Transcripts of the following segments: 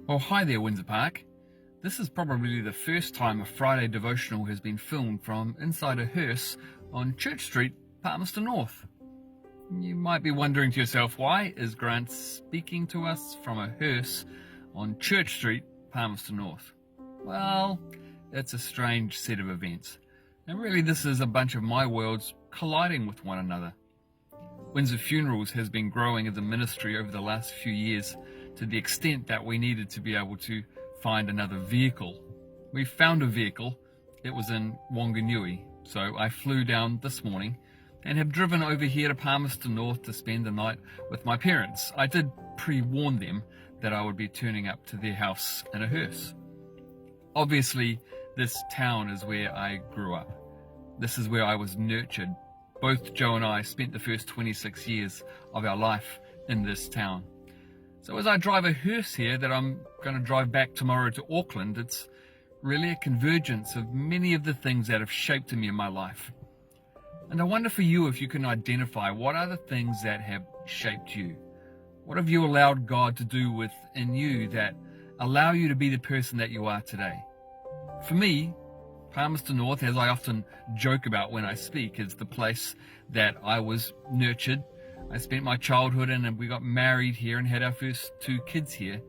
Oh, hi there, Windsor Park. This is probably the first time a Friday devotional has been filmed from inside a hearse on Church Street, Palmerston North. You might be wondering to yourself, why is Grant speaking to us from a hearse on Church Street, Palmerston North? Well, it's a strange set of events. And really, this is a bunch of my worlds colliding with one another. Windsor Funerals has been growing as a ministry over the last few years to the extent that we needed to be able to find another vehicle. We found a vehicle. It was in Wanganui, so I flew down this morning and have driven over here to Palmerston North to spend the night with my parents. I did pre-warn them that I would be turning up to their house in a hearse. Obviously, this town is where I grew up. This is where I was nurtured. Both Joe and I spent the first 26 years of our life in this town. So as I drive a hearse here that I'm going to drive back tomorrow to Auckland, it's really a convergence of many of the things that have shaped me in my life. And I wonder for you if you can identify what are the things that have shaped you. What have you allowed God to do within you that allow you to be the person that you are today? For me, Palmerston North, as I often joke about when I speak, is the place that I was nurtured. I spent my childhood in, and we got married here and had our first 2 kids here.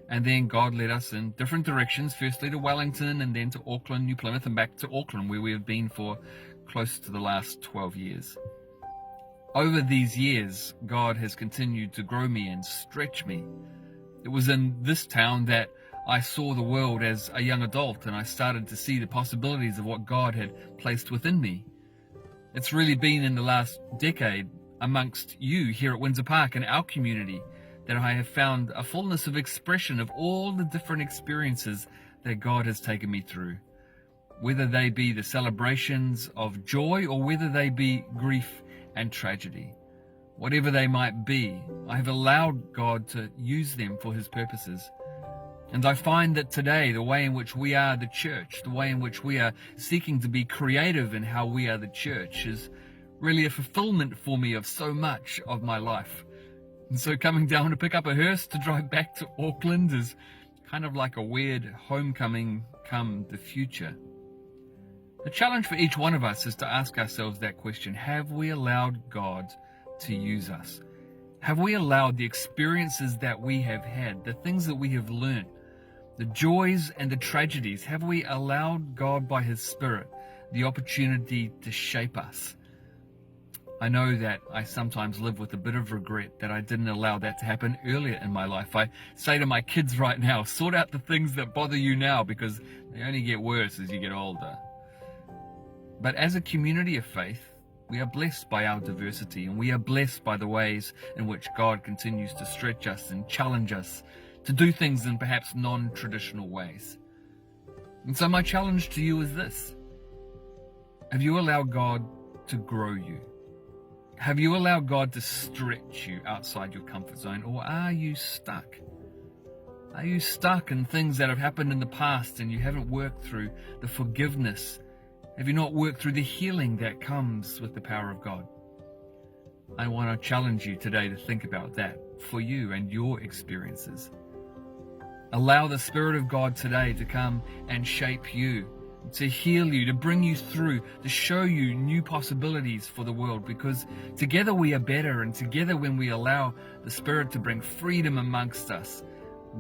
And then God led us in different directions, firstly to Wellington and then to Auckland, New Plymouth, and back to Auckland, where we have been for close to the last 12 years. Over these years, God has continued to grow me and stretch me. It was in this town that I saw the world as a young adult, and I started to see the possibilities of what God had placed within me. It's really been in the last decade amongst you here at Windsor Park and our community that I have found a fullness of expression of all the different experiences that God has taken me through, whether they be the celebrations of joy or whether they be grief and tragedy. Whatever they might be, I have allowed God to use them for his purposes. And I find that today, the way in which we are the church, the way in which we are seeking to be creative in how we are the church, is really a fulfillment for me of so much of my life. And so coming down to pick up a hearse to drive back to Auckland is kind of like a weird homecoming come the future. The challenge for each one of us is to ask ourselves that question: have we allowed God to use us? Have we allowed the experiences that we have had, the things that we have learned, the joys and the tragedies, have we allowed God by his Spirit the opportunity to shape us? I know that I sometimes live with a bit of regret that I didn't allow that to happen earlier in my life. I say to my kids right now, sort out the things that bother you now, because they only get worse as you get older. But as a community of faith, we are blessed by our diversity, and we are blessed by the ways in which God continues to stretch us and challenge us to do things in perhaps non-traditional ways. And so my challenge to you is this: have you allowed God to grow you? Have you allowed God to stretch you outside your comfort zone, or are you stuck? Are you stuck in things that have happened in the past and you haven't worked through the forgiveness? Have you not worked through the healing that comes with the power of God? I want to challenge you today to think about that for you and your experiences. Allow the Spirit of God today to come and shape you, to heal you, to bring you through, to show you new possibilities for the world, because together we are better, and together when we allow the Spirit to bring freedom amongst us,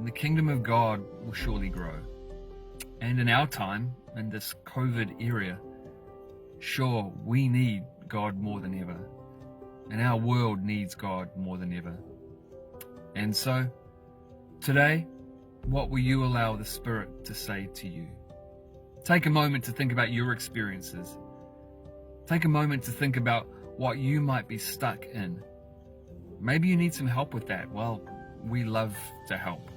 the kingdom of God will surely grow. And in our time, in this COVID era, sure, we need God more than ever, and our world needs God more than ever. And so, today, what will you allow the Spirit to say to you? Take a moment to think about your experiences. Take a moment to think about what you might be stuck in. Maybe you need some help with that. Well, we love to help.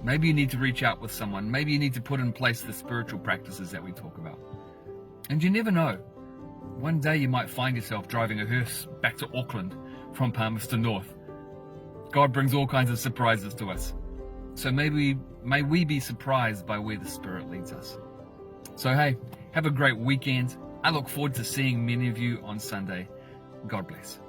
Maybe you need to reach out with someone. Maybe you need to put in place the spiritual practices that we talk about. And you never know. One day you might find yourself driving a hearse back to Auckland from Palmerston North. God brings all kinds of surprises to us. So may we be surprised by where the Spirit leads us. So hey, have a great weekend. I look forward to seeing many of you on Sunday. God bless.